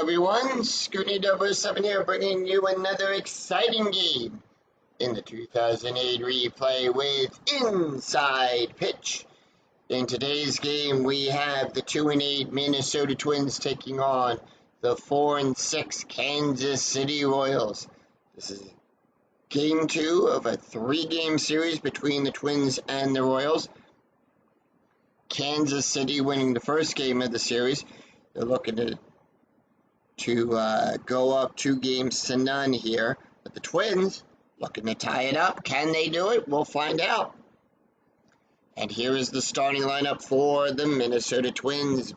everyone, Scooty007 here, bringing you another exciting game in the 2008 replay with Inside Pitch. In today's game, we have the 2-8 Minnesota Twins taking on the 4-6 Kansas City Royals. This is game 2 of a 3-game series between the Twins and the Royals. Kansas City winning the first game of the series. They're looking to go up 2-0 here. But the Twins looking to tie it up. Can they do it? We'll find out. And here is the starting lineup for the Minnesota Twins.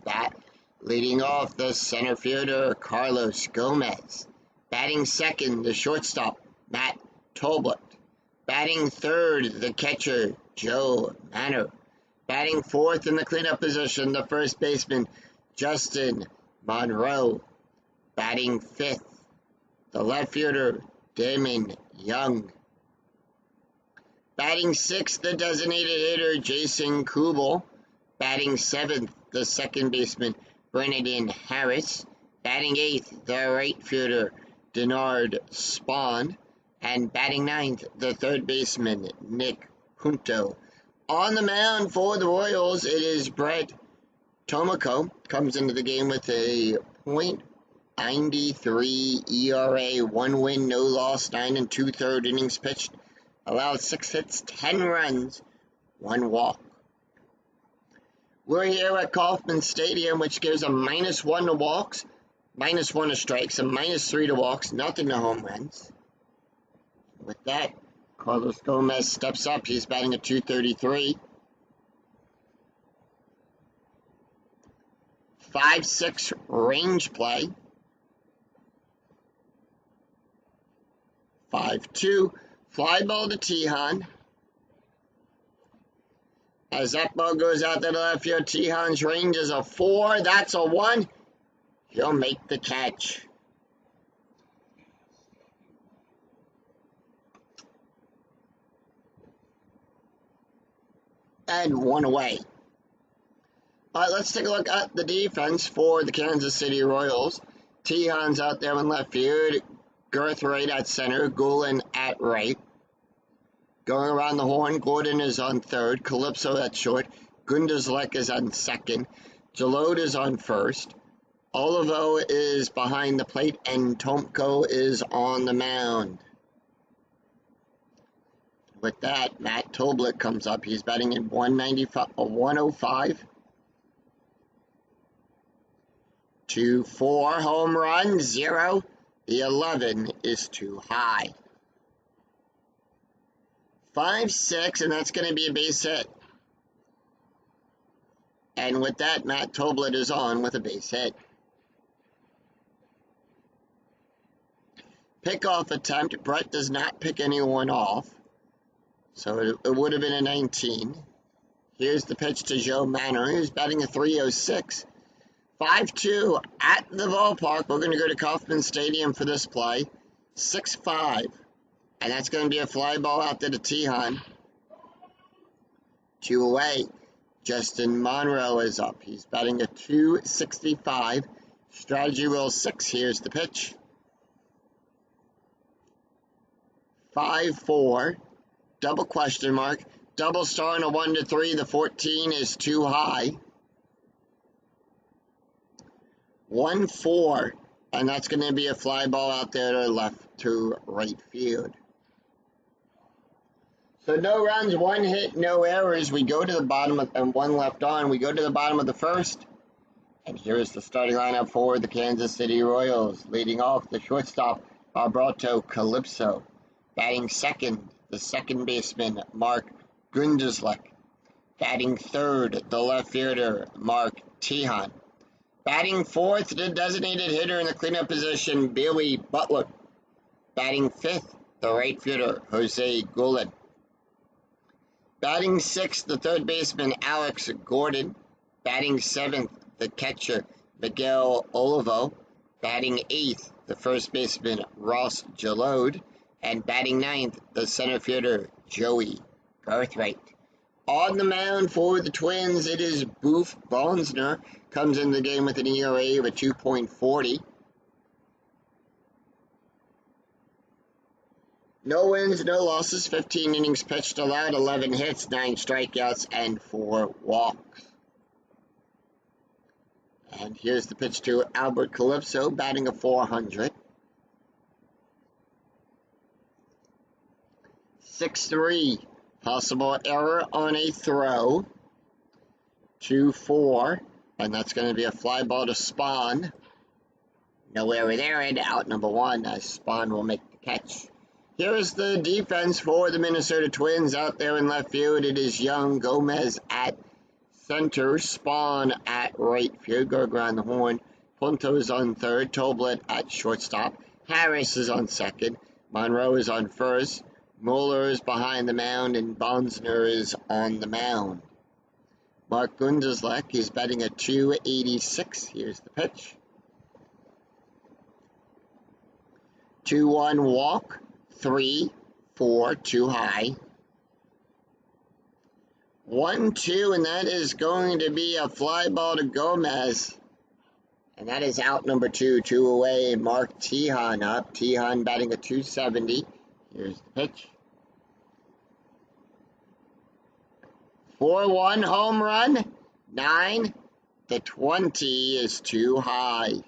Leading off, the center fielder, Carlos Gomez. Batting second, the shortstop, Matt Tolbert. Batting third, the catcher, Joe Mano. Batting fourth in the cleanup position, the first baseman, Justin Monroe. Batting fifth, the left fielder, Damon Young. Batting sixth, the designated hitter, Jason Kubel. Batting seventh, the second baseman, Brennan Harris. Batting eighth, the right fielder, Denard Spahn. And batting ninth, the third baseman, Nick Punto. On the mound for the Royals, it is Brett Tomoko. Comes into the game with a .93 ERA, 1 win, no loss, 9 2/3 innings pitched. Allowed 6 hits, 10 runs, 1 walk. We're here at Kauffman Stadium, which gives a -1 to walks, -1 to strikes, a -3 to walks, nothing to home runs. With that, Carlos Gomez steps up. He's batting at .233. 5'6" range play. 5'2", fly ball to Tejan. As that ball goes out to the left field, Tejan's range is a 4. That's a 1. He'll make the catch. And 1 away. All right, let's take a look at the defense for the Kansas City Royals. Tejan's out there in left field. Girth right at center. Gulen at right. Going around the horn, Gordon is on third. Calypso at short. Gunderslek is on second. Jalode is on first. Olivo is behind the plate. And Tomko is on the mound. With that, Matt Tolbert comes up. He's batting in 105. 2-4 home run, 0. The 11 is too high. 5-6, and that's going to be a base hit. And with that, Matt Tolbert is on with a base hit. Pickoff attempt. Brett does not pick anyone off. So it would have been a 19. Here's the pitch to Joe Mano, who's batting a .306. 5-2 at the ballpark. We're going to go to Kauffman Stadium for this play. 6-5. And that's going to be a fly ball out there to Tejan. 2 away. Justin Monroe is up. He's batting a .265. Strategy roll 6. Here's the pitch. 5-4. Double question mark. Double star on a 1-3. The 14 is too high. 1-4. And that's going to be a fly ball out there to left to right field. So no runs, 1 hit, no errors. We go to the bottom of, and 1 left on. We go to the bottom of the first. And here's the starting lineup for the Kansas City Royals. Leading off, the shortstop, Alberto Calypso. Batting second, the second baseman, Mark Gunderslek. Batting third, the left fielder, Mark Tejan. Batting fourth, the designated hitter in the cleanup position, Billy Butler. Batting fifth, the right fielder, Jose Gulen. Batting sixth, the third baseman, Alex Gordon. Batting seventh, the catcher, Miguel Olivo. Batting eighth, the first baseman, Ross Jalode. And batting ninth, the center fielder, Joey Garthwaite. On the mound for the Twins, it is Boof Bonsner. Comes in the game with an ERA of a 2.40. No wins, no losses, 15 innings pitched allowed, 11 hits, 9 strikeouts, and 4 walks. And here's the pitch to Albert Calypso, batting a .400. 6-3, possible error on a throw. 2-4, and that's going to be a fly ball to Spahn. No error there, and out number 1, as Spahn will make the catch. Here is the defense for the Minnesota Twins out there in left field. It is Young, Gomez at center, Spahn at right field. Go around the horn. Punto is on third. Toblet at shortstop. Harris is on second. Monroe is on first. Mueller is behind the mound, and Bonsner is on the mound. Mark Gunderslek is batting a .286. Here's the pitch. 2-1 walk. 3-4, too high. 1-2, and that is going to be a fly ball to Gomez. And that is out number 2, 2 away. Mark Tejan up. Tejan batting a .270. Here's the pitch. 4-1 home run. 9. The 20 is too high.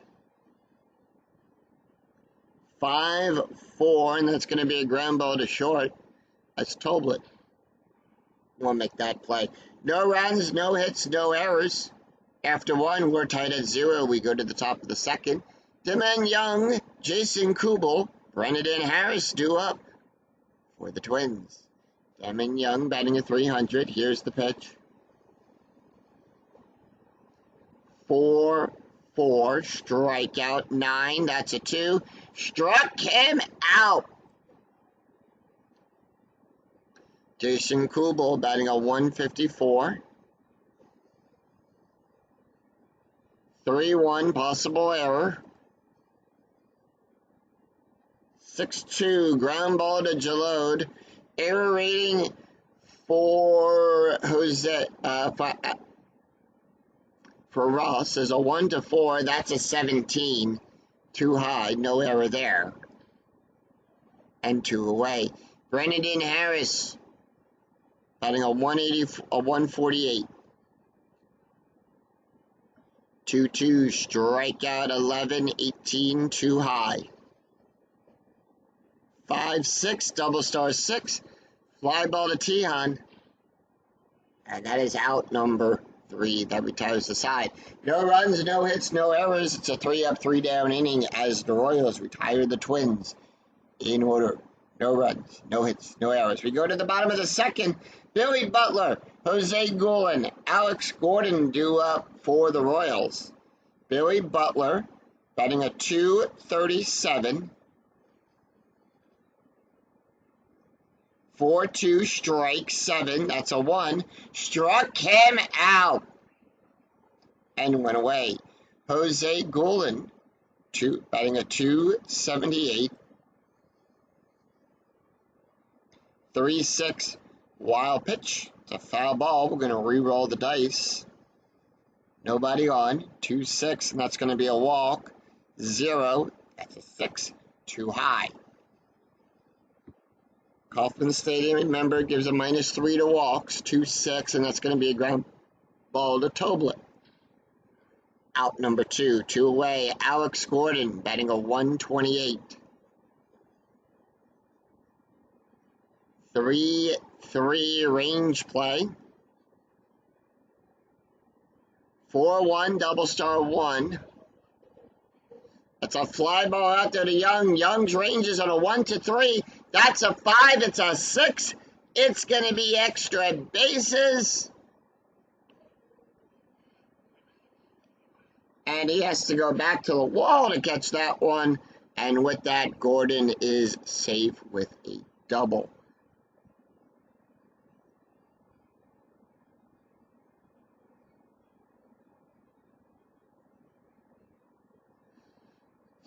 5-4, and that's going to be a ground ball to short. That's Toblet. We'll make that play. No runs, no hits, no errors. After 1, we're tied at 0. We go to the top of the second. Demon Young, Jason Kubel, Brennan Harris due up for the Twins. Demon Young batting a .300. Here's the pitch. 4-4, strikeout 9. That's a 2. Struck him out. Jason Kubel batting a .154. 3-1, possible error. 6-2, ground ball to Jalode. Error rating for for Ross is a 1-4. That's a 17. Too high, no error there. And 2 away. Brennan Harris batting a .148. 2-2, strikeout 11, 18, too high. 5-6, double star 6, fly ball to Tejan. And that is out number 3. That retires the side. No runs, no hits, no errors. It's a 3-up, 3-down inning as the Royals retire the Twins in order. No runs, no hits, no errors. We go to the bottom of the second. Billy Butler, Jose Guillen, Alex Gordon due up for the Royals. Billy Butler batting a .237. 4-2, strike 7. That's a 1. Struck him out and went away. Jose Guillen batting a .278. 3-6, wild pitch. It's a foul ball. We're going to re-roll the dice. Nobody on. 2-6, and that's going to be a walk. 0. That's a 6. Too high. Kauffman Stadium, remember, gives a -3 to walks. 2-6, and that's going to be a ground ball to Toblet. Out number 2. 2 away. Alex Gordon batting a .128. 3-3 range play. 4-1, double star 1. That's a fly ball out there to Young. Young's range is on a 1-3. That's a 5. It's a 6. It's going to be extra bases. And he has to go back to the wall to catch that one. And with that, Gordon is safe with a double.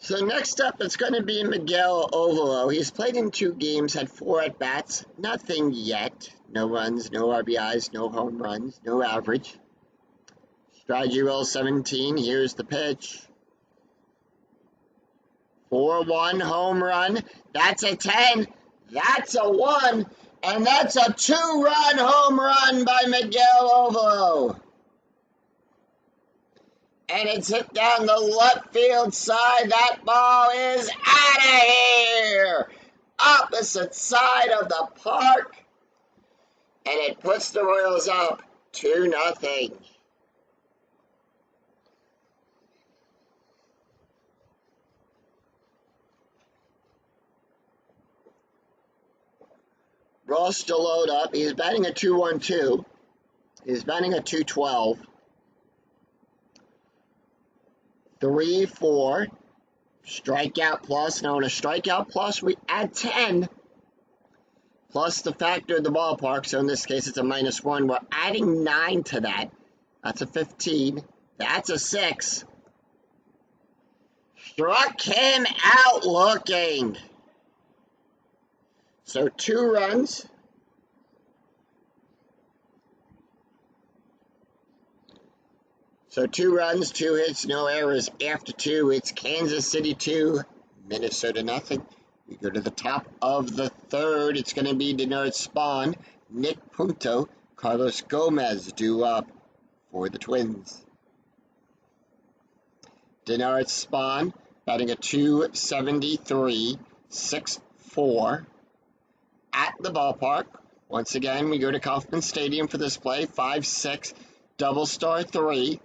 So next up, it's going to be Miguel Ovalo. He's played in 2 games, had 4 at-bats. Nothing yet. No runs, no RBIs, no home runs, no average. Strategy roll 17. Here's the pitch. 4-1 home run. That's a 10. That's a 1. And that's a 2-run home run by Miguel Ovo. And it's hit down the left field side. That ball is out of here. Opposite side of the park. And it puts the Royals up 2-0. Ross Deload up. He's batting a 2-1-2. He's batting a 212. 3-4. Strikeout plus. Now, on a strikeout plus, we add 10. Plus the factor of the ballpark. So in this case, it's a -1. We're adding 9 to that. That's a 15. That's a 6. Struck him out looking. So 2 runs. So 2 runs, 2 hits, no errors. After 2, it's Kansas City 2, Minnesota nothing. We go to the top of the 3rd. It's going to be Denard Spawn, Nick Punto, Carlos Gomez due up for the Twins. Denard Spawn batting a 273, 6-4 at the ballpark. Once again, we go to Kauffman Stadium for this play. 5-6, double star 3.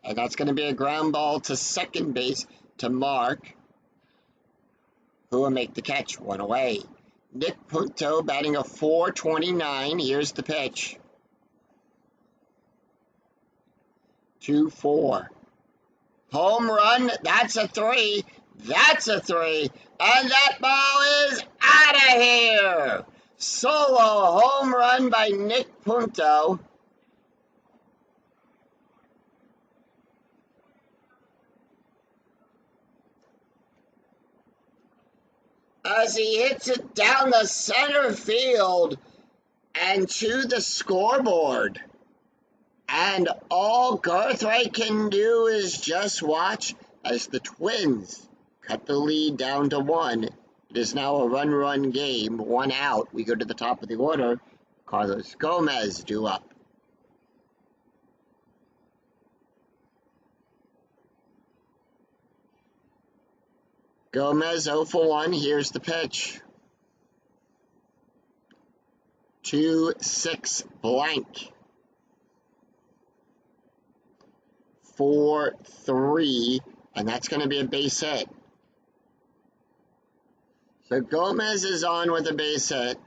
And that's going to be a ground ball to second base to Mark, who will make the catch. 1 away. Nick Punto batting a 429. Here's the pitch. 2-4. Home run. That's a 3. That's a 3. And that ball is out of here. Solo home run by Nick Punto. As he hits it down the center field and to the scoreboard. And all Garthwaite can do is just watch as the Twins cut the lead down to 1. It is now a run-run game, 1 out. We go to the top of the order. Carlos Gomez due up. Gomez 0 for 1. Here's the pitch. 2-6 blank. 4-3, and that's going to be a base hit. So Gomez is on with a base hit.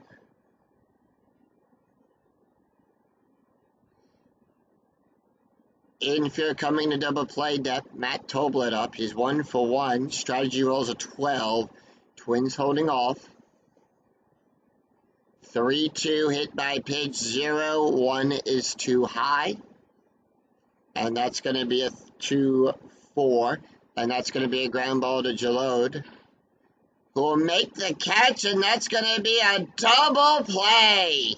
Infield coming to double play depth. Matt Toblet up. He's 1 for 1. Strategy rolls a 12. Twins holding off. 3-2 hit by pitch. 0-1 is too high. And that's going to be a 2-4. And that's going to be a ground ball to Jalode, who will make the catch. And that's going to be a double play.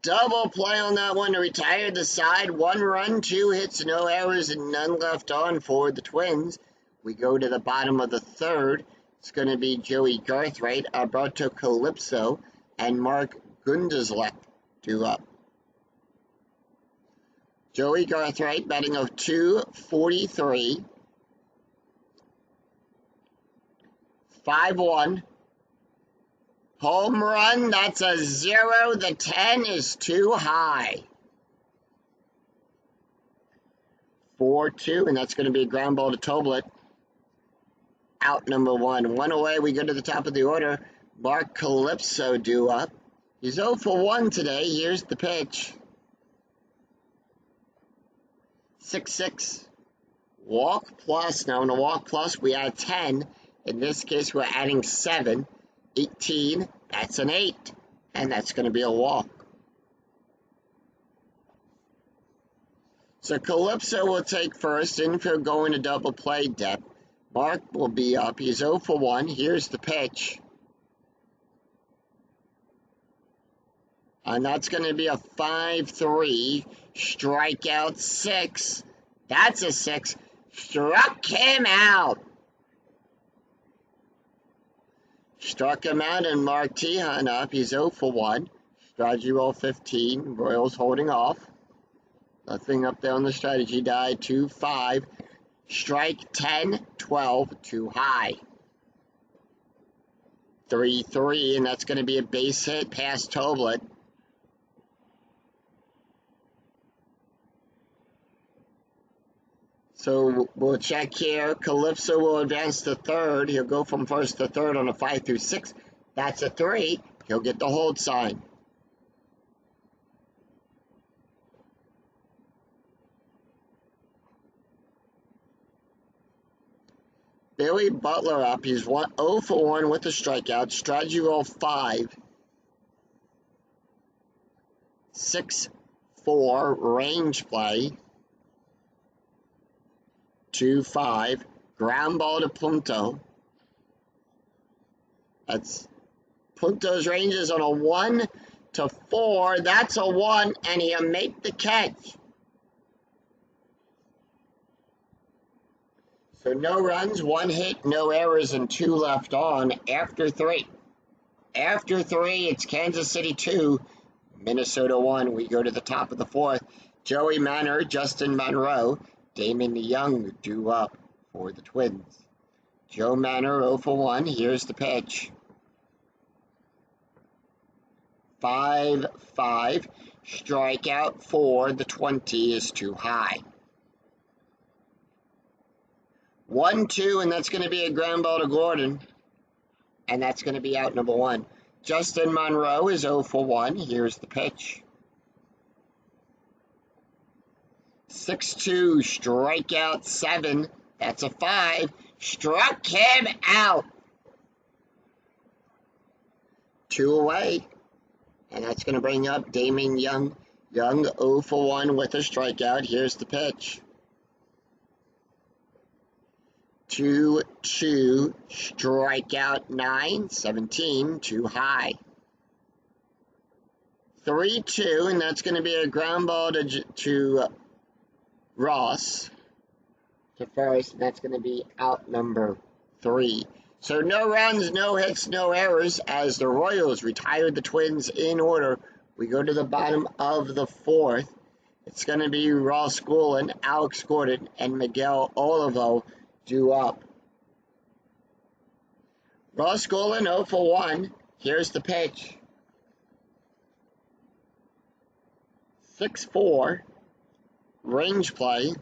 Double play on that one to retire the side. 1 run, 2 hits, no errors, and none left on for the Twins. We go to the bottom of the 3rd. It's going to be Joey Garthwaite, Alberto Calypso, and Mark Gundeslek due up. Joey Garthwaite batting of 243. 5-1. Home run, that's a 0. The 10 is too high. 4-2, and that's going to be a ground ball to Toblet. Out number 1. 1 away, we go to the top of the order. Mark Calypso due up. He's 0 for 1 today. Here's the pitch. 6-6. Walk plus. Now in a walk plus, we add 10. In this case, we're adding 7. 18, that's an 8, and that's going to be a walk. So Calypso will take first, infield going to double play depth. Mark will be up, he's 0 for 1, here's the pitch. And that's going to be a 5-3, strikeout 6, that's a 6, struck him out. Struck him out and Mark Tehan up. He's 0 for 1. Strategy roll 15. Royals holding off. Nothing up there on the strategy die. 2-5. Strike 10, 12, too high. 3-3, and that's going to be a base hit past Toblet. So we'll check here. Calypso will advance to third. He'll go from first to third on a 5 through 6. That's a 3. He'll get the hold sign. Billy Butler up. He's 0 for 1 with a strikeout. Strategy roll 5. 6-4 range play. 2-5 ground ball to Punto. That's Punto's range is on a 1-4. That's a 1, and he'll make the catch. So no runs, 1 hit, no errors, and 2 left on after 3. After 3, it's Kansas City 2, Minnesota 1. We go to the top of the 4th. Joey Manor, Justin Monroe, Damon Young due up for the Twins. Joe Manor 0 for 1. Here's the pitch. 5-5. Strikeout for the 20 is too high. 1-2, and that's going to be a ground ball to Gordon. And that's going to be out number 1. Justin Monroe is 0 for 1. Here's the pitch. 6-2, strikeout 7. That's a 5. Struck him out. 2 away. And that's going to bring up Damon Young. Young 0 for 1 with a strikeout. Here's the pitch. 2-2, strikeout 9, 17, too high. 3-2, and that's going to be a ground ball to Ross to first, and that's going to be out number 3. So no runs, no hits, no errors as the Royals retired the Twins in order. We go to the bottom of the 4th. It's going to be Ross Goulin, Alex Gordon, and Miguel Olivo due up. Ross Goulin 0 for 1. Here's the pitch. 6-4. Range play.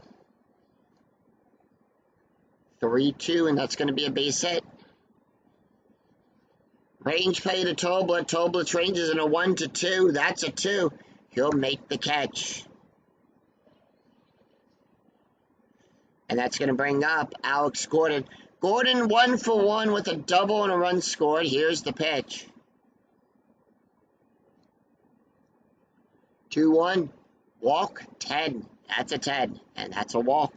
3-2, and that's going to be a base hit. Range play to Toblet. Toblet's range is in a 1-2. That's a 2. He'll make the catch. And that's going to bring up Alex Gordon. Gordon 1 for 1 with a double and a run scored. Here's the pitch. 2-1. Walk 10. That's a 10. And that's a walk.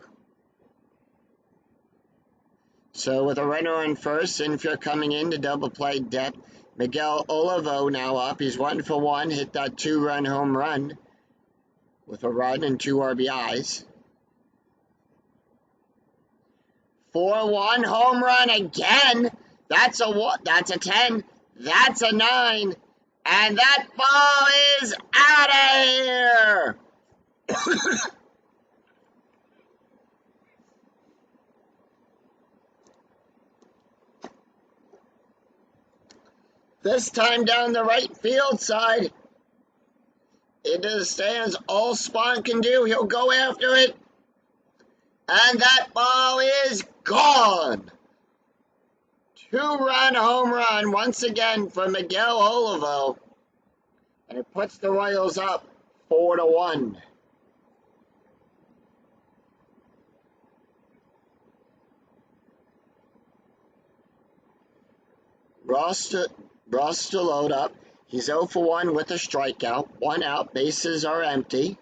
So with a runner on first, infield coming in to double play depth. Miguel Olivo now up. He's 1 for 1. Hit that 2-run home run with a run and 2 RBIs. 4-1 home run again. That's a 10. That's a 9. And that ball is out of here. This time down the right field side. Into the stands. All Spawn can do. He'll go after it. And that ball is gone. 2-run home run once again for Miguel Olivo. And it puts the Royals up 4-1. Ross to load up. He's 0 for 1 with a strikeout. 1 out. Bases are empty.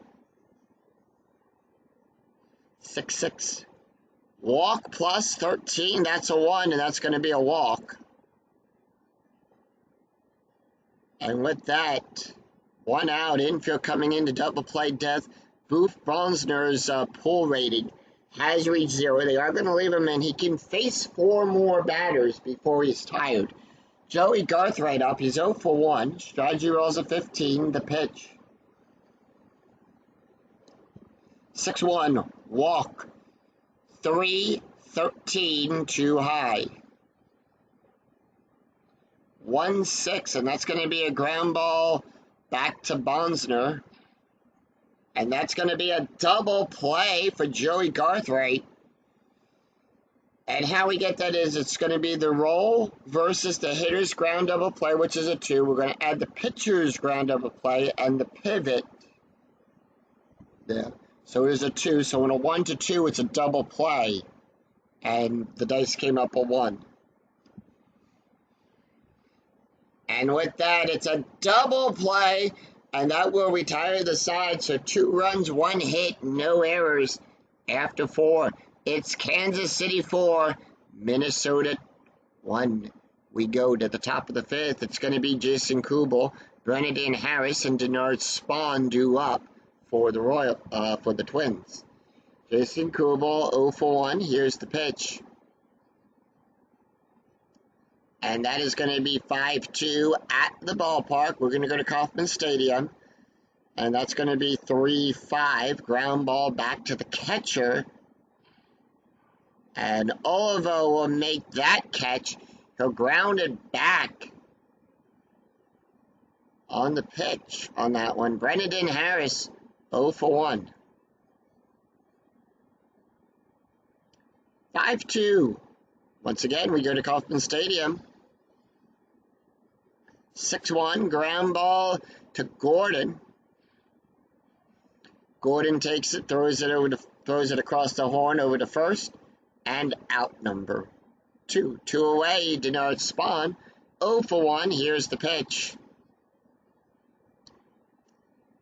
6-6. Walk plus 13. That's a 1, and that's going to be a walk. And with that, 1 out. Infield coming in to double play death. Booth Bronsner's pull rating has reached 0. They are going to leave him in. He can face 4 more batters before he's tired. Joey Garthwaite up. He's 0 for 1. Strategy rolls a 15. The pitch. 6-1. Walk. 3-13. Too high. 1-6. And that's going to be a ground ball back to Bonsner. And that's going to be a double play for Joey Garthwaite. And how we get that is it's going to be the roll versus the hitter's ground double play, which is a 2. We're going to add the pitcher's ground double play and the pivot there. So it is a 2. So in a 1-2, it's a double play. And the dice came up a 1. And with that, it's a double play. And that will retire the side. So 2 runs, 1 hit, no errors after 4. It's Kansas City 4, Minnesota 1. We go to the top of the 5th. It's going to be Jason Kubel, Brennan Harris, and Denard Spahn due up for the Twins. Jason Kubel 0 for 1. Here's the pitch. And that is going to be 5-2 at the ballpark. We're going to go to Kauffman Stadium. And that's going to be 3-5. Ground ball back to the catcher. And Olivo will make that catch. He'll ground it back on the pitch on that one. Brennan Harris, 0 for 1. 5-2. Once again, we go to Kauffman Stadium. 6-1, ground ball to Gordon. Gordon takes it, throws it across the horn over to first. And out number 2. 2 away, Denard Spahn. 0 for 1. Here's the pitch.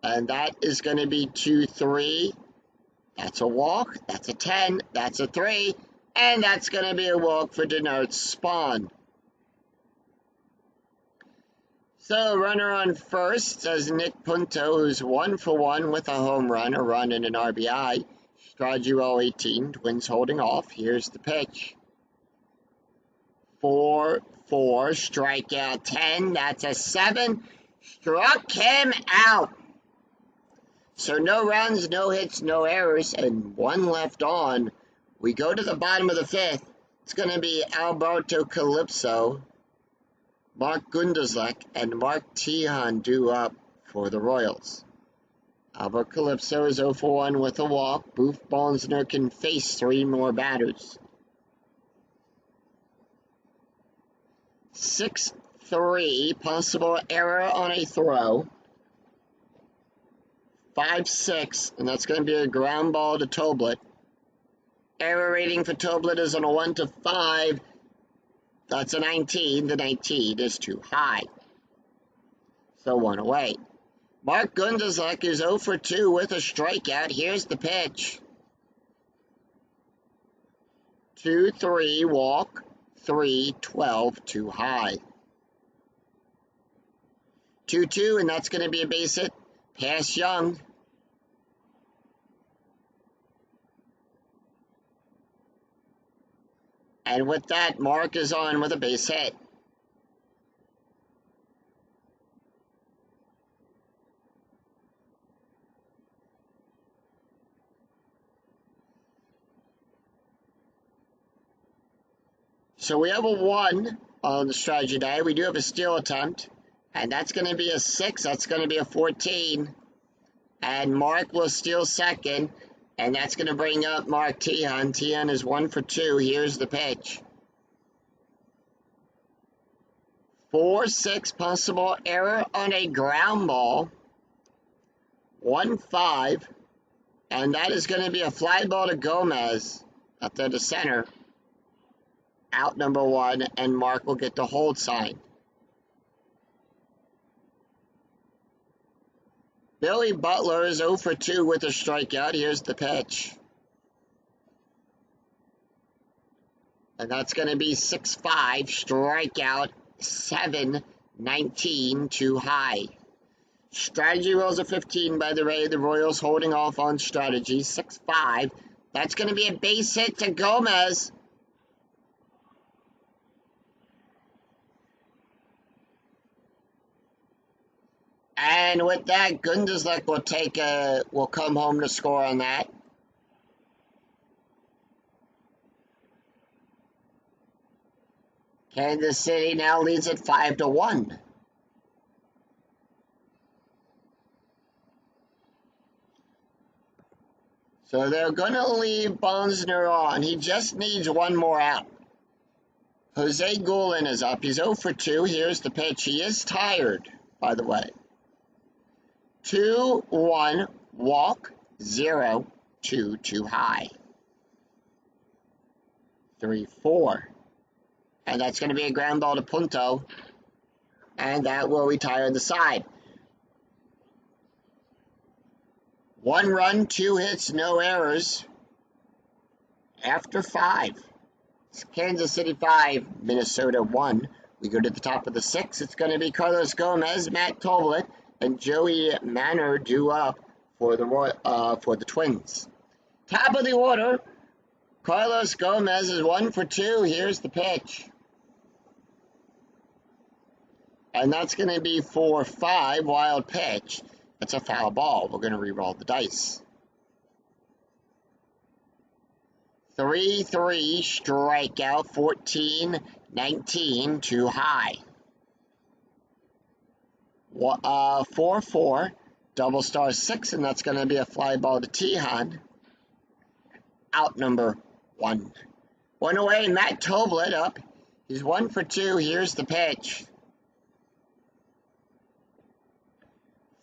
And that is going to be 2-3. That's a walk. That's a 10. That's a 3. And that's going to be a walk for Denard Spahn. So, runner on first says Nick Punto, who's 1 for 1 with a home run, a run and an RBI. Strategy roll 18, Twins holding off. Here's the pitch. 4-4, strikeout 10. That's a 7. Struck him out. So no runs, no hits, no errors, and 1 left on. We go to the bottom of the 5th. It's going to be Alberto Calypso, Mark Gunderslek, and Mark Tehan due up for the Royals. Albert Calypso is 0 for 1 with a walk. Booth Bonsner can face 3 more batters. 6-3, possible error on a throw. 5-6, and that's going to be a ground ball to Toblet. Error rating for Toblet is on a 1-5. That's a 19. The 19 is too high. So 1 away. Mark Gunderslek is 0 for 2 with a strikeout. Here's the pitch. 2-3, walk. 3-12, too high. 2-2, and that's going to be a base hit. Pass Young. And with that, Mark is on with a base hit. So we have a 1 on the strategy die. We do have a steal attempt. And that's going to be a 6. That's going to be a 14. And Mark will steal second. And that's going to bring up Mark Tehan. Tehan is 1 for 2. Here's the pitch. 4-6, possible error on a ground ball. 1-5. And that is going to be a fly ball to Gomez up there to center. Out number 1, and Mark will get the hold sign. Billy Butler is 0 for 2 with a strikeout. Here's the pitch. And that's going to be 6-5, strikeout 7-19, too high. Strategy rolls a 15, by the way. The Royals holding off on strategy. 6-5. That's going to be a base hit to Gomez. And with that, Gunderslek will come home to score on that. Kansas City now leads at 5-1. So they're going to leave Bonsner on. He just needs one more out. Jose Guillen is up. He's 0 for 2. Here's the pitch. He is tired, by the way. 2-1, walk, 0-2, too high. 3-4. And that's going to be a ground ball to Punto. And that will retire the side. 1 run, 2 hits, no errors. After 5. It's Kansas City 5, Minnesota 1. We go to the top of the 6th. It's going to be Carlos Gomez, Matt Tolbert, and Joey Manor due up for the Twins. Top of the order, Carlos Gomez is 1 for 2. Here's the pitch. And that's going to be for 5, wild pitch. That's a foul ball. We're going to re-roll the dice. 3-3, strikeout, 14-19, too high. 4-4, double star 6, and that's going to be a fly ball to Tejan. Out number 1. 1 away, Matt Tolbert up. He's 1 for 2. Here's the pitch.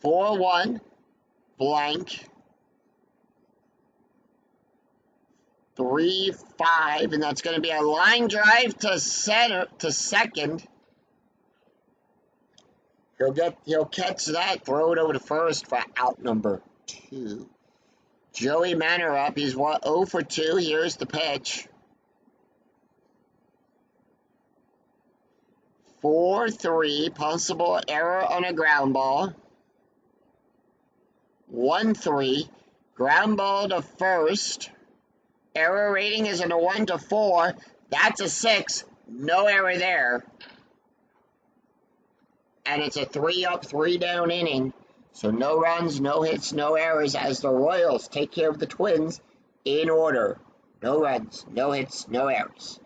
4-1, blank. 3-5, and that's going to be a line drive to second. He'll catch that, throw it over to first for out number 2. Joey Manor up. He's 0 for 2. Here's the pitch. 4-3, possible error on a ground ball. 1-3, ground ball to first. Error rating is in a 1-4. That's a 6. No error there. And it's a 3-up, 3-down inning. So no runs, no hits, no errors as the Royals take care of the Twins in order. No runs, no hits, no errors.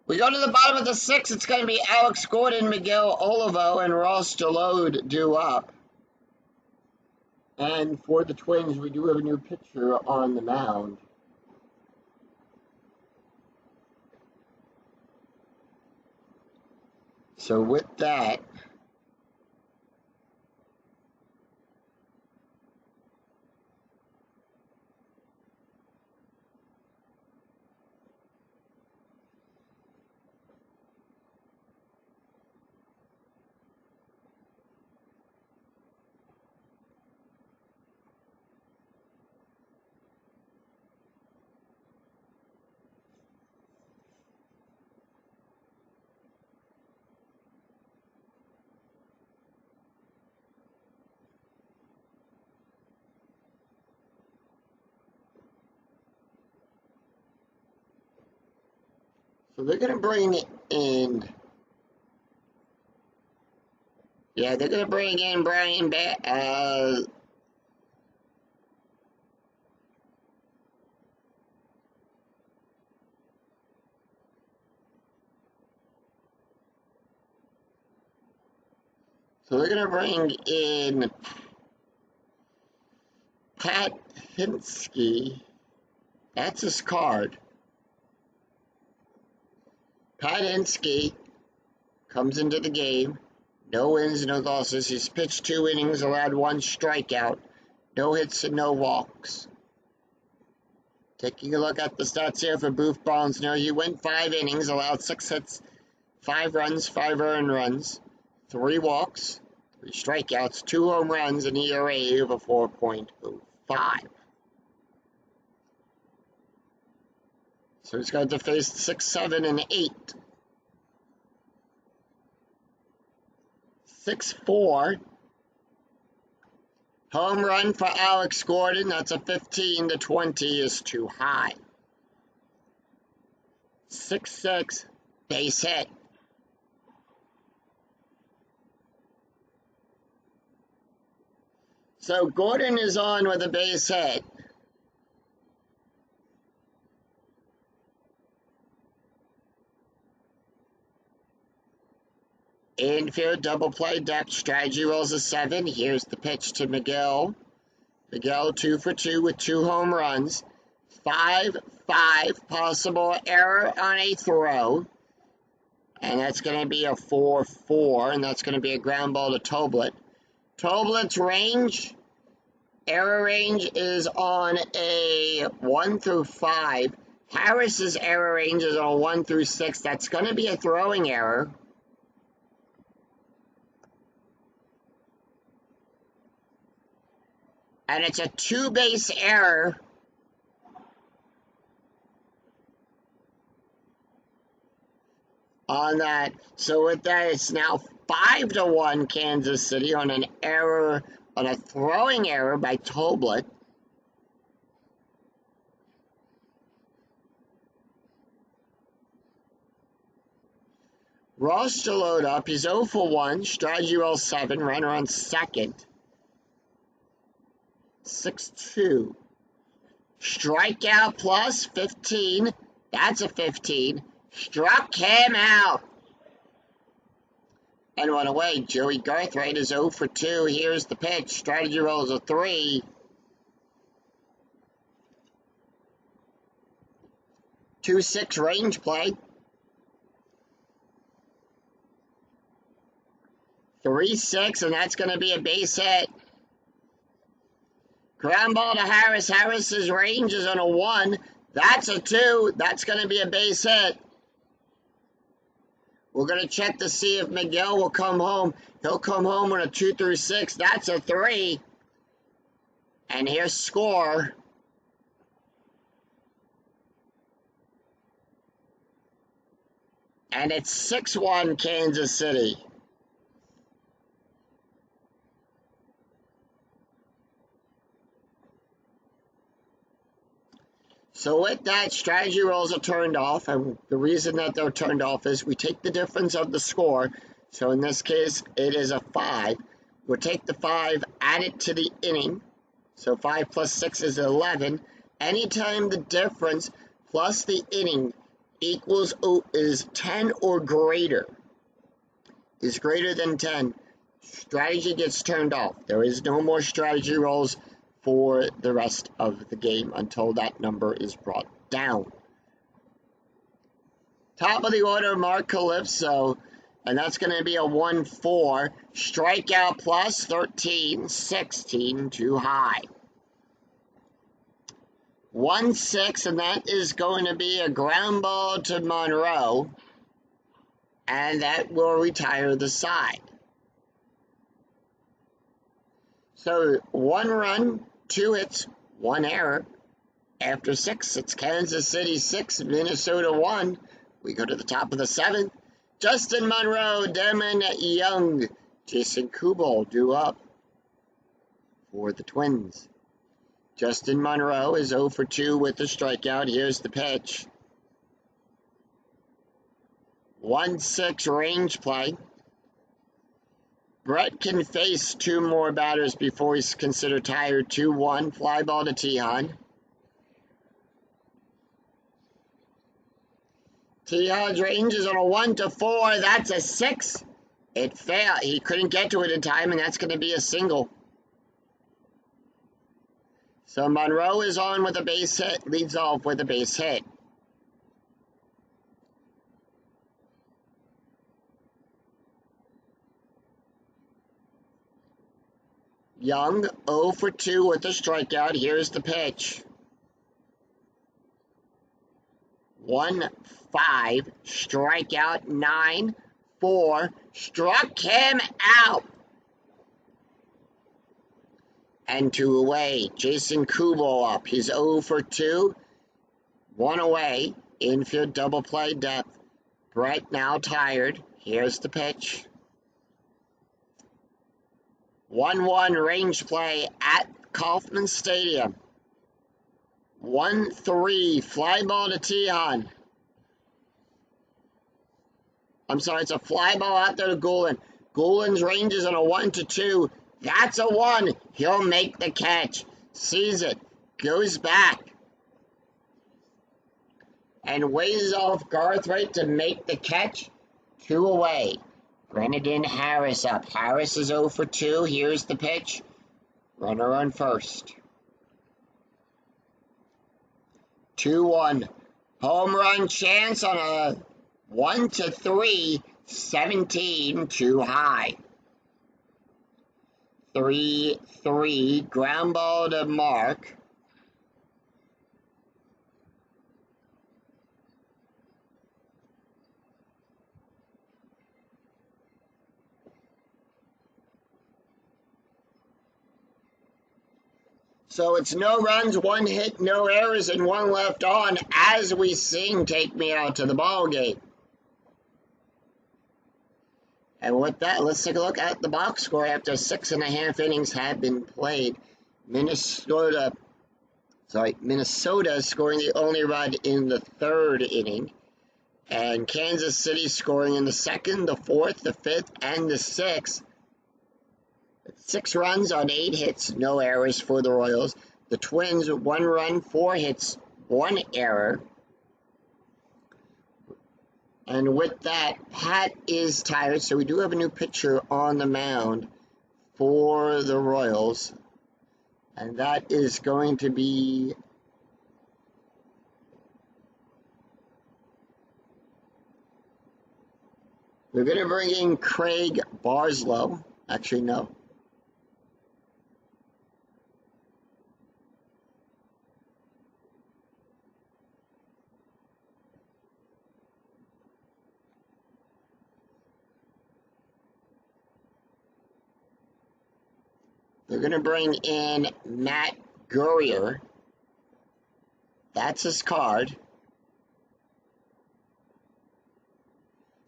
We go to the bottom of the 6th. It's going to be Alex Gordon, Miguel Olivo, and Ross Deload due up. And for the Twins, we do have a new pitcher on the mound. So with that, so they're going to bring in, they're going to bring in Brian so they're going to bring in Pat Hinske. That's his card. Pat Hinske comes into the game. No wins, no losses. He's pitched 2 innings, allowed 1 strikeout. No hits and no walks. Taking a look at the stats here for Boof Bonsner. He went 5 innings, allowed 6 hits, 5 runs, 5 earned runs, 3 walks, 3 strikeouts, 2 home runs, and ERA of a 4.05. So he's got to face 6, 7, and 8. 6-4. Home run for Alex Gordon. That's a 15-20 is too high. 6-6. Base hit. So Gordon is on with a base hit. Infield double play depth. Strategy rolls a 7. Here's the pitch to Miguel. Miguel 2 for 2 with 2 home runs. 5-5 possible error on a throw. And that's going to be a 4-4. And that's going to be a ground ball to Toblet. Toblet's range, error range is on a 1 through 5. Harris's error range is on a 1 through 6. That's going to be a throwing error. And it's a 2-base error. On that. So with that, it's now 5-1 Kansas City on an error, on a throwing error by Toblet. Ross to load up. He's 0 for 1. Strategy roll 7. Runner on second. 6-2. Strikeout plus 15. That's a 15. Struck him out. And one away. Joey Garthwaite is 0 for 2. Here's the pitch. Strategy rolls a 3. 2-6 range play. 3-6, and that's going to be a base hit. Ground ball to Harris. Harris's range is on a 1. That's a 2. That's going to be a base hit. We're going to check to see if Miguel will come home. He'll come home on a 2 through 6. That's a 3. And here's score. And it's 6-1 Kansas City. So with that, strategy rolls are turned off, and the reason that they're turned off is we take the difference of the score. So in this case, it is a 5. We'll take the 5, add it to the inning. So 5 plus 6 is 11. Anytime the difference plus the inning equals is 10 or greater, is greater than 10, strategy gets turned off. There is no more strategy rolls for the rest of the game until that number is brought down. Top of the order, Mark Calypso, and that's going to be a 1-4. Strikeout plus 13, 16 too high. 1-6, and that is going to be a ground ball to Monroe, and that will retire the side. So 1 run, 2 hits, 1 error. After 6, it's Kansas City 6, Minnesota 1. We go to the top of the 7th. Justin Monroe, Damon Young, Jason Kubel due up for the Twins. Justin Monroe is 0 for 2 with the strikeout. Here's the pitch. 1-6 range play. Brett can face 2 more batters before he's considered tired. 2-1, fly ball to Tejan. Tejan's range is on a 1-4. That's a 6. It failed. He couldn't get to it in time, and that's going to be a single. So Monroe is on with a base hit, leads off with a base hit. Young, 0 for 2 with a strikeout. Here's the pitch. 1-5, strikeout, 9-4, struck him out. And 2 away. Jason Kubel up. He's 0 for 2. 1 away. Infield double play depth. Brett now tired. Here's the pitch. 1-1 range play at Kauffman Stadium. 1-3 fly ball to Tejan. I'm sorry, it's a fly ball out there to Gulen. Gulen's range is on a 1-2. That's a 1. He'll make the catch. Sees it. Goes back. And waves off Garthwaite to make the catch. 2 away. Brendan Harris up. Harris is 0 for 2. Here's the pitch. Runner on first. 2-1. Home run chance on a 1-3. 17 too high. 3-3. Ground ball to Mark. So it's no runs, 1 hit, no errors, and 1 left on as we sing Take Me Out to the Ball Game. And with that, let's take a look at the box score after 6.5 innings have been played. Minnesota scoring the only run in the 3rd inning. And Kansas City scoring in the 2nd, the 4th, the 5th, and the 6th. 6 runs on 8 hits, no errors for the Royals. The Twins, 1 run, 4 hits, 1 error. And with that, Pat is tired, so we do have a new pitcher on the mound for the Royals. And that is going to be we're going to bring in Craig Barslow. Actually, no. They're going to bring in Matt Gurrier. That's his card.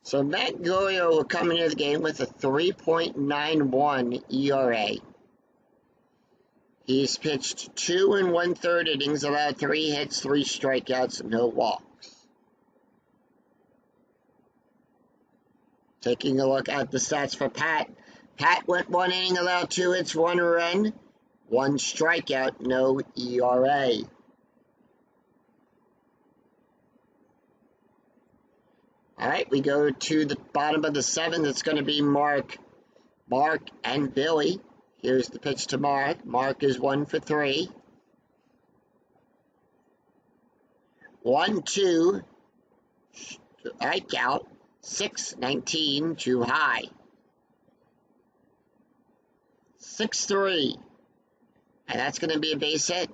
So Matt Gurrier will come into the game with a 3.91 ERA. He's pitched 2 1/3 innings, allowed 3 hits, 3 strikeouts, no walks. Taking a look at the stats for Pat. Pat went 1 inning, allowed 2 hits, 1 run, 1 strikeout, no ERA. All right, we go to the bottom of the 7th. It's going to be Mark and Billy. Here's the pitch to Mark. Mark is 1 for 3. 1-2. Strikeout. 6-19 too high. 6-3. And that's going to be a base hit.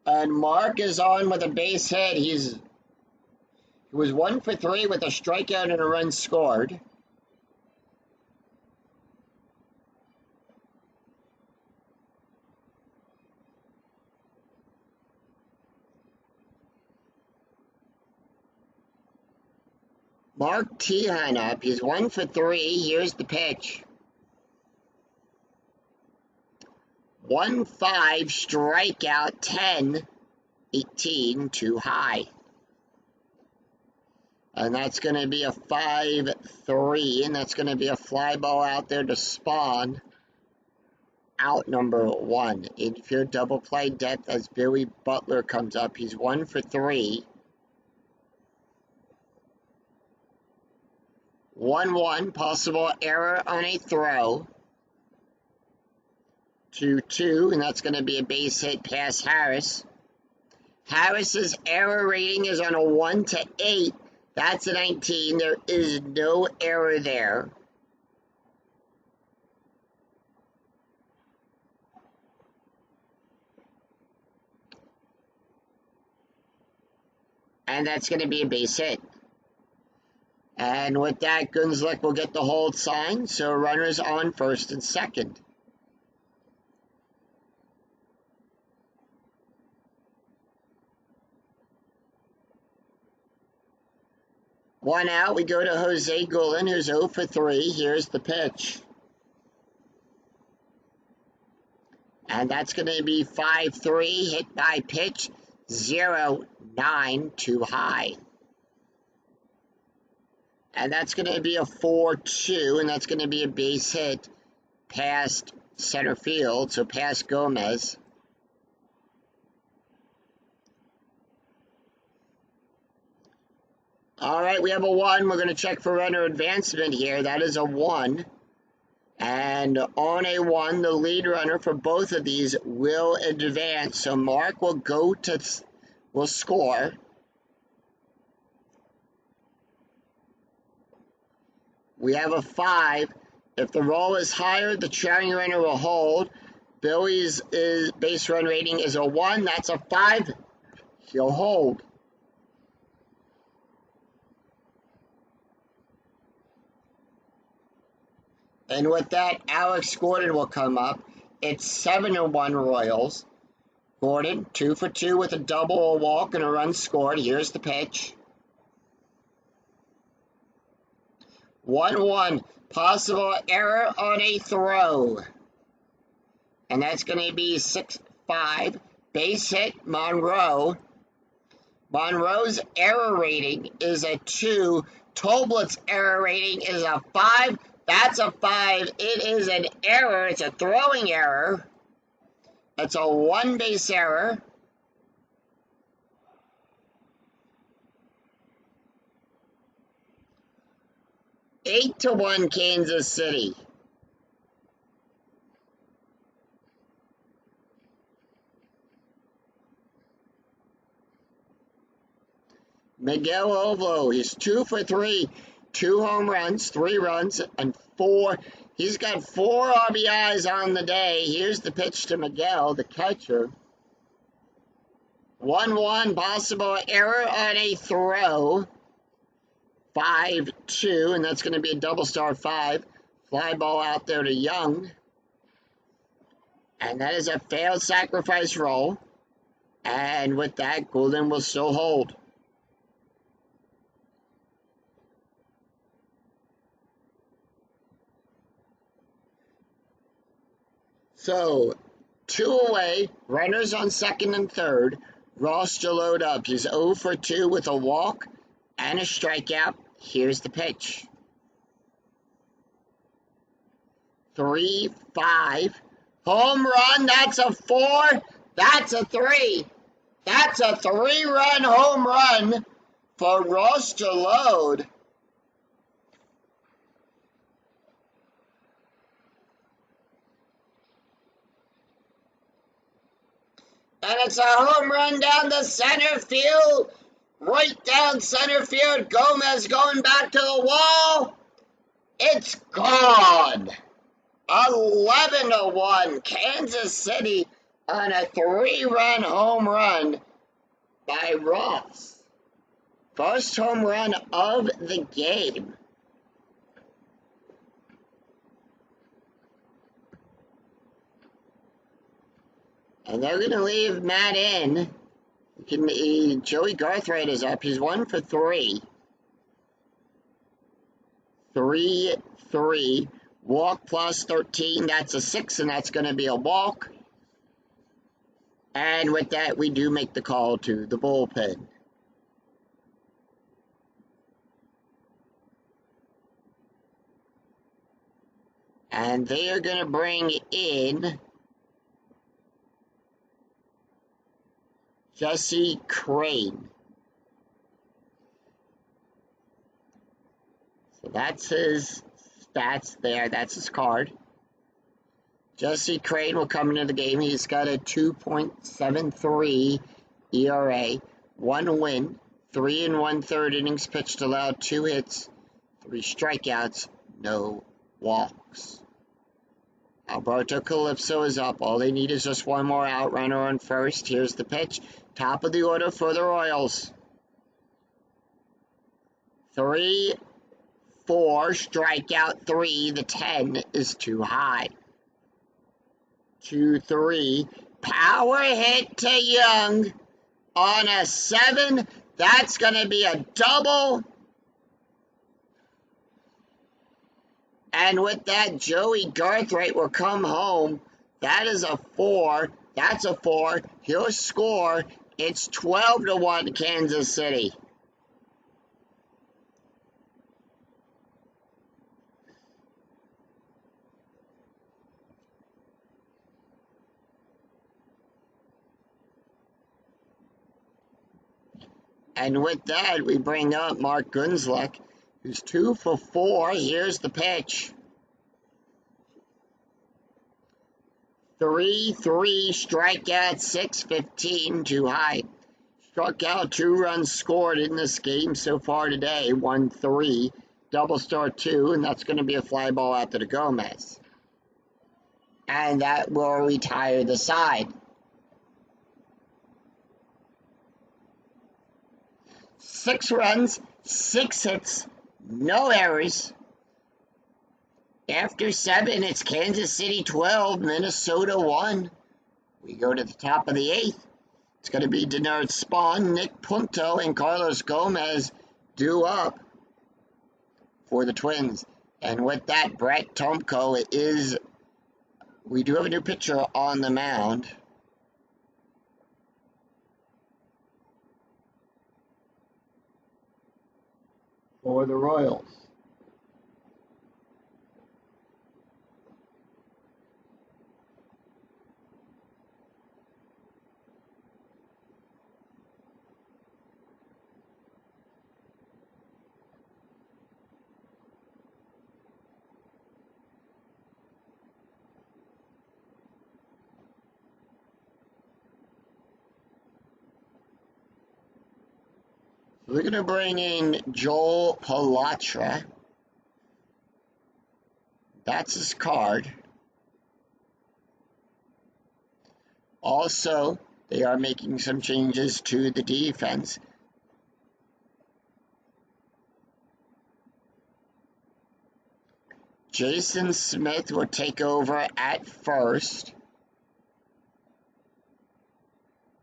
And Mark is on with a base hit. He was 1 for 3 with a strikeout and a run scored. Mark Tehan up. He's 1 for 3. Here's the pitch. 1-5, strikeout, 10-18 too high. And that's going to be a 5-3, and that's going to be a fly ball out there to Spawn. Out number 1. Infield double play depth as Billy Butler comes up. He's 1 for 3. 1-1, possible error on a throw. 2-2, and that's going to be a base hit past Harris. Harris's error rating is on a 1 to 8. That's a 19. There is no error there. And that's going to be a base hit. And with that, Gunzlick will get the hold sign, so runners on first and second. One out, we go to Jose Guillen, who's 0 for 3. Here's the pitch. And that's going to be 5-3, hit by pitch, 0-9 too high. And that's going to be a 4-2, and that's going to be a base hit past center field, so past Gomez. All right, we have a 1. We're going to check for runner advancement here. That is a 1. And on a 1, the lead runner for both of these will advance. So Mark will will score. We have a 5. If the roll is higher, the charging runner will hold. Billy's base run rating is a 1. That's a 5. He'll hold. And with that, Alex Gordon will come up. It's 7-1 Royals. Gordon, 2 for 2 with a double, a walk, and a run scored. Here's the pitch. 1-1. Possible error on a throw. And that's going to be 6-5. Base hit, Monroe. Monroe's error rating is a 2. Tolbert's error rating is a 5. That's a 5. It is an error. It's a throwing error. It's a 1 base error. Eight to 1 Kansas City. Miguel Ovo, he's 2 for 3. 2 home runs, 3 runs, and 4. He's got 4 RBIs on the day. Here's the pitch to Miguel, the catcher. 1-1, possible error on a throw. 5-2, and that's going to be a double star 5. Fly ball out there to Young. And that is a failed sacrifice roll. And with that, Gordon will still hold. So, 2 away, runners on second and third. Ross to load up. He's 0 for 2 with a walk and a strikeout. Here's the pitch. 3-5. Home run. That's a 4. That's a 3. That's a 3-run home run for Ross to load. And it's a home run down the center field. Right down center field. Gomez going back to the wall. It's gone. 11-1. Kansas City on a 3-run home run by Ross. First home run of the game. And they're going to leave Matt in. Joey Garthwaite is up. He's 1 for 3. 3-3. Walk plus 13. That's a 6, and that's going to be a walk. And with that, we do make the call to the bullpen. And they are going to bring in Jesse Crain. So that's his stats there. That's his card. Jesse Crain will come into the game. He's got a 2.73 ERA, 1 win, 3 1/3 innings pitched, allowed 2 hits, 3 strikeouts, no walks. Alberto Calypso is up. All they need is just 1 more out, runner on first. Here's the pitch. Top of the order for the Royals. 3-4, strikeout 3. The 10 is too high. 2-3. Power hit to Young on a 7. That's going to be a double. And with that, Joey Garthwaite will come home. That is a 4. That's a 4. He'll score. It's 12-1 Kansas City. And with that, we bring up Mark Gunzlick, who's 2 for 4. Here's the pitch. 3-3, strikeout, 6-15, too high. Struck out, 2 runs scored in this game so far today, 1-3, double star 2, and that's going to be a fly ball out to Gomez. And that will retire the side. 6 runs, 6 hits, no errors. After 7, it's Kansas City 12, Minnesota 1. We go to the top of the 8th. It's going to be Denard Spahn, Nick Punto, and Carlos Gomez due up for the Twins. And with that, Brett Tomko is... We do have a new pitcher on the mound. For the Royals. We're going to bring in Joel Palatra. That's his card. Also, they are making some changes to the defense. Jason Smith will take over at first.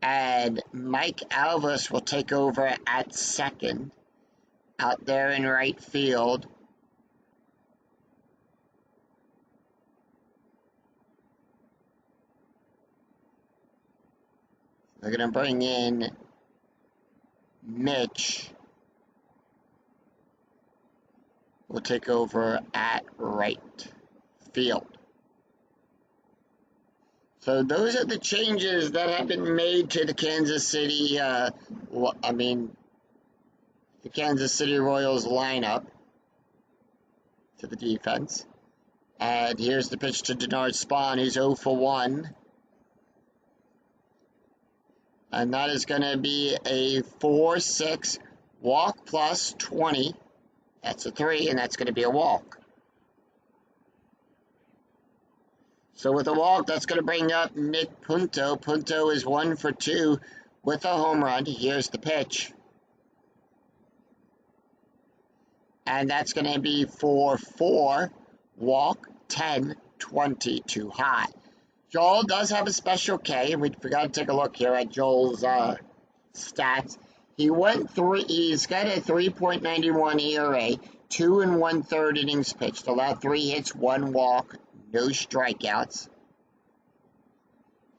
And Mike Alvis will take over at second, out there in right field. They're going to bring in Mitch. Will take over at right field. So those are the changes that have been made to the Kansas City, the Kansas City Royals lineup to the defense. And here's the pitch to Denard Spahn, who's 0 for 1. And that is going to be a 4-6 walk plus 20. That's a 3, and that's going to be a walk. So with a walk, that's going to bring up Nick Punto. Punto is 1 for 2 with a home run. Here's the pitch. And that's going to be 4-4, walk, 10-20, too high. Joel does have a special K, and we forgot to take a look here at Joel's stats. He's got a 3.91 ERA, 2 1/3 innings pitched, allowed 3 hits, 1 walk, no strikeouts.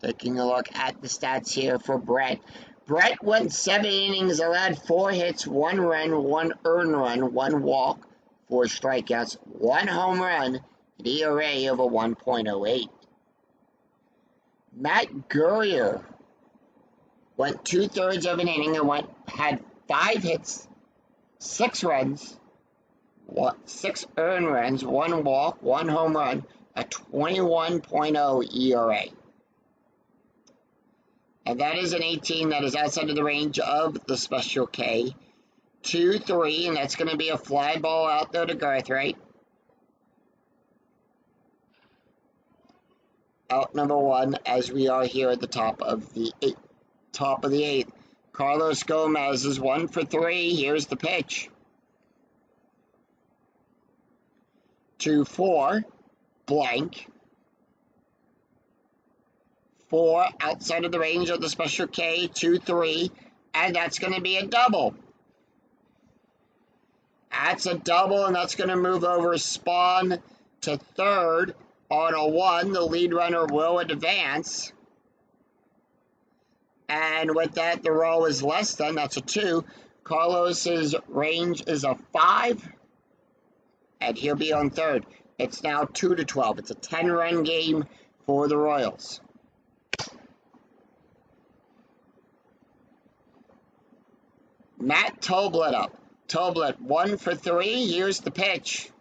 Taking a look at the stats here for Brett. Brett went 7 innings, allowed 4 hits, 1 run, 1 earned run, 1 walk, 4 strikeouts, 1 home run, an ERA of a 1.08. Matt Guerrier went 2/3 of an inning and had 5 hits, 6 runs, 6 earned runs, 1 walk, 1 home run, a 21.0 ERA. And that is an 18 that is outside of the range of the special K. 2-3, and that's going to be a fly ball out there to Garthright. Out number 1, as we are here at the top of the 8th. Carlos Gomez is 1 for 3. Here's the pitch. 2-4, blank. 4 outside of the range of the special K, 2-3, and that's going to be a double. That's a double, and that's going to move over Spahn to third. On a 1, the lead runner will advance. And with that, the row is less than, that's a 2. Carlos's range is a 5, and he'll be on third. It's now 2-12. It's a 10-run game for the Royals. Matt Toblet up. Toblet 1 for 3. Here's the pitch.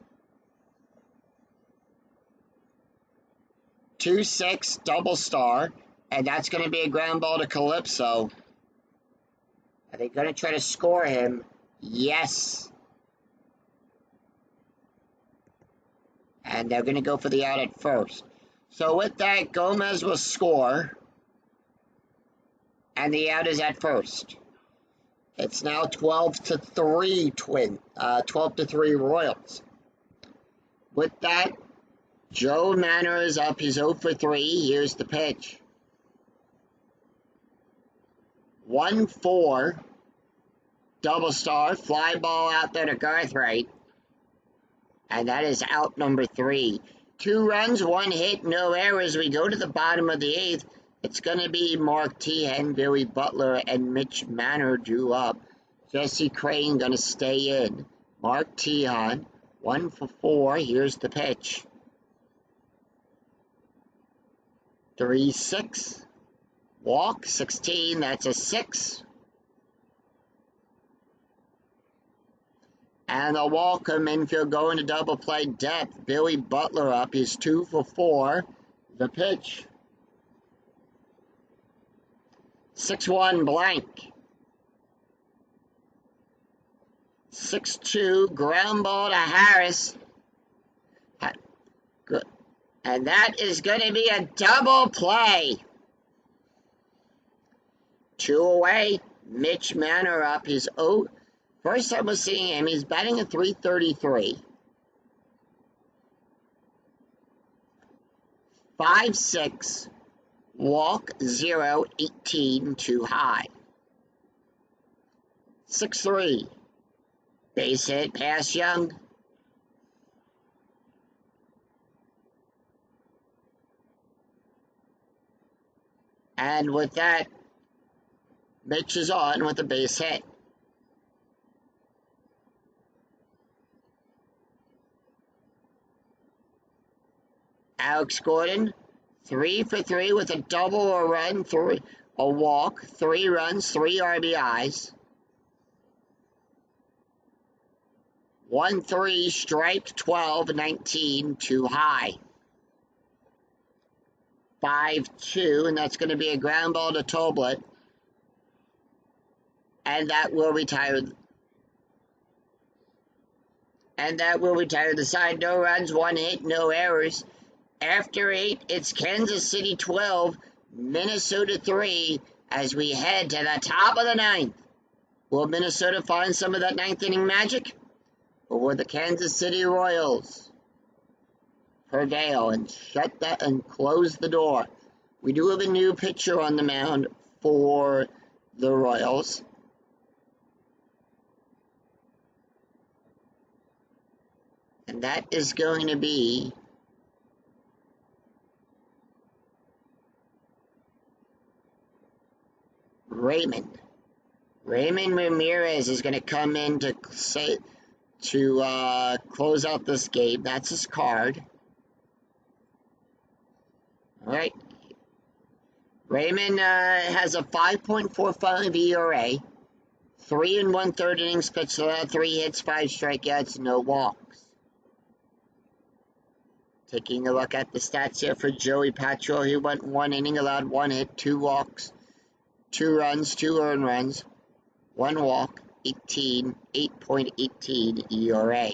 2-6 double star, and that's going to be a ground ball to Calypso. Are they going to try to score him? Yes. And they're going to go for the out at first. So with that, Gomez will score, and the out is at first. It's now 12-3 12-3 Royals. With that, Joe Manor is up. He's 0 for 3. Here's the pitch. 1-4. Double star. Fly ball out there to Garthright. And that is out number 3. 2 runs, 1 hit, no errors. We go to the bottom of the 8th. It's going to be Mark Teahen, Billy Butler, and Mitch Manor due up. Jesse Crane going to stay in. Mark Teahen, 1 for 4. Here's the pitch. 3-6. Walk, 16. That's a 6. And the Walcom infield going to double play depth. Billy Butler up. He's 2 for 4. The pitch. 6-1 blank. 6-2 ground ball to Harris. Good. And that is going to be a double play. 2 away. Mitch Manor up. He's 0. First time we're seeing him, he's batting at .333. 5-6. Walk 0, 18 too high. 6-3. Base hit, pass Young. And with that, Mitch is on with a base hit. Alex Gordon, 3 for 3 with a double, a run, a walk, 3 runs, 3 RBIs. 1-3, striped 12, 19 too high. 5-2, and that's going to be a ground ball to Toblet. And that will retire. The side. No runs, 1 hit, no errors. After 8, it's Kansas City 12, Minnesota 3, as we head to the top of the 9th. Will Minnesota find some of that 9th inning magic? Or will the Kansas City Royals prevail and shut that and close the door? We do have a new pitcher on the mound for the Royals. And that is going to be Raymond. Raymond Ramirez is going to come in to close out this game. That's his card. All right. Raymond has a 5.45 ERA, 3 1/3 innings pitched, 3 hits, 5 strikeouts, no walks. Taking a look at the stats here for Joey Patrol, he went 1 inning, allowed 1 hit, 2 walks, 2 runs, 2 earned runs, 1 walk, 8.18 ERA.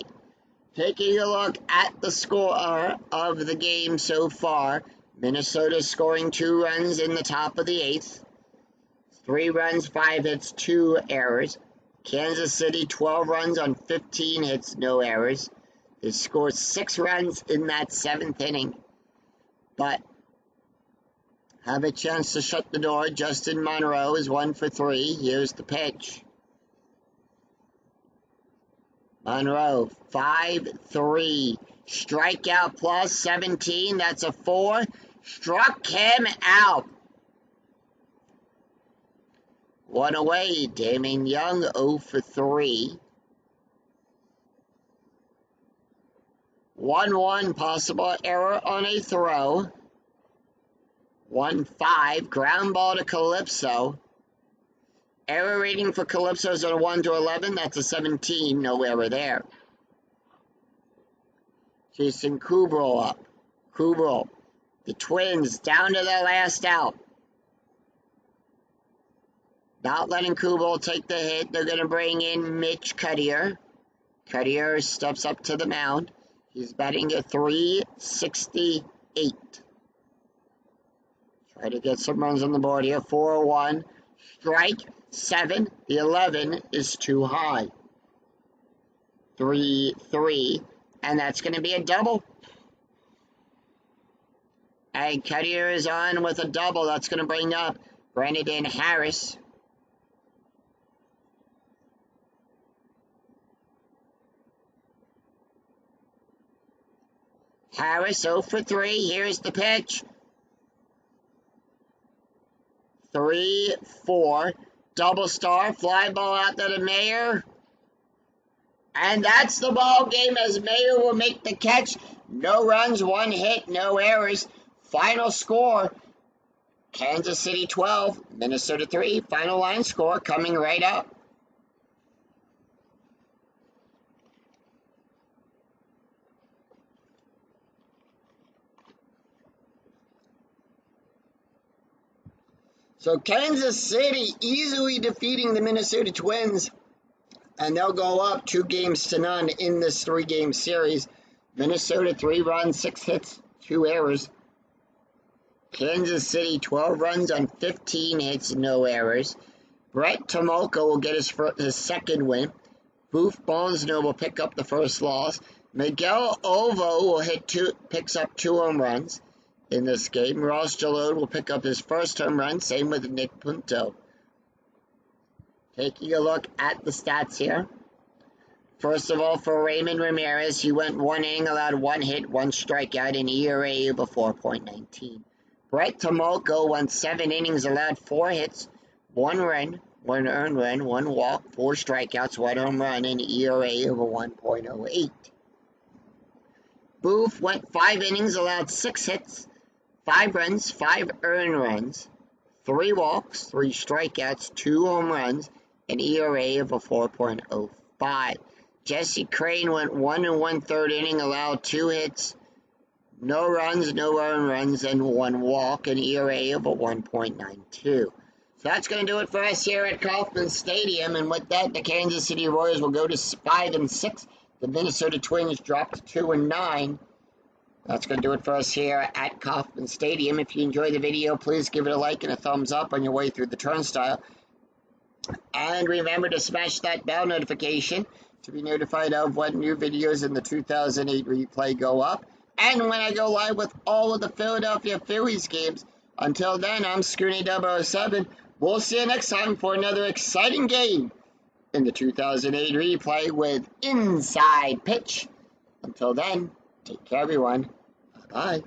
Taking a look at the score of the game so far, Minnesota scoring 2 runs in the top of the 8th, 3 runs, 5 hits, 2 errors. Kansas City 12 runs on 15 hits, no errors. They scored 6 runs in that 7th inning, but have a chance to shut the door. Justin Monroe is 1 for 3. Here's the pitch. Monroe, 5-3. Strikeout plus 17. That's a 4. Struck him out. 1 away. Damon Young, 0 for 3. 1-1. Possible error on a throw. 1-5. Ground ball to Calypso. Error rating for Calypso is a 1 to 11. That's a 17. No error there. Jason Kubel up. Kubel. The Twins down to the last out. Not letting Kubel take the hit. They're going to bring in Mitch Cuttier. Cuttier steps up to the mound. He's batting a .368. Try to get some runs on the board here. 4-1. Strike 7. The 11 is too high. 3-3. And that's going to be a double. And Cuttier is on with a double. That's going to bring up Brandon Harris. Harris 0 for 3. Here's the pitch. 3-4. Double star. Fly ball out to the Mayer. And that's the ball game as Mayer will make the catch. No runs, 1 hit, no errors. Final score, Kansas City 12, Minnesota 3. Final line score coming right up. So Kansas City easily defeating the Minnesota Twins. And they'll go up 2-0 in this 3-game series. Minnesota 3 runs, 6 hits, 2 errors. Kansas City 12 runs on 15 hits, no errors. Brett Tomolka will get his second win. Booth Bonzno will pick up the first loss. Miguel Ovo will picks up 2 home runs in this game. Ross Jalode will pick up his first home run. Same with Nick Punto. Taking a look at the stats here. First of all, for Raymond Ramirez, he went 1 inning, allowed 1 hit, 1 strikeout, an ERA of a 4.19. Brett Tomolka went 7 innings, allowed 4 hits, 1 run, 1 earned run, 1 walk, 4 strikeouts, 1 home run, and an ERA of a 1.08. Booth went 5 innings, allowed 6 hits, 5 runs, 5 earned runs, 3 walks, 3 strikeouts, 2 home runs, an ERA of a 4.05. Jesse Crane went 1 1/3 inning, allowed 2 hits, no runs, no earned runs, and 1 walk, an ERA of a 1.92. So that's going to do it for us here at Kauffman Stadium. And with that, the Kansas City Royals will go to 5-6. The Minnesota Twins dropped to 2-9. That's going to do it for us here at Kauffman Stadium. If you enjoyed the video, please give it a like and a thumbs up on your way through the turnstile. And remember to smash that bell notification to be notified of when new videos in the 2008 replay go up. And when I go live with all of the Philadelphia Phillies games. Until then, I'm Scooney 007. We'll see you next time for another exciting game in the 2008 replay with Inside Pitch. Until then, take care, everyone. Bye-bye.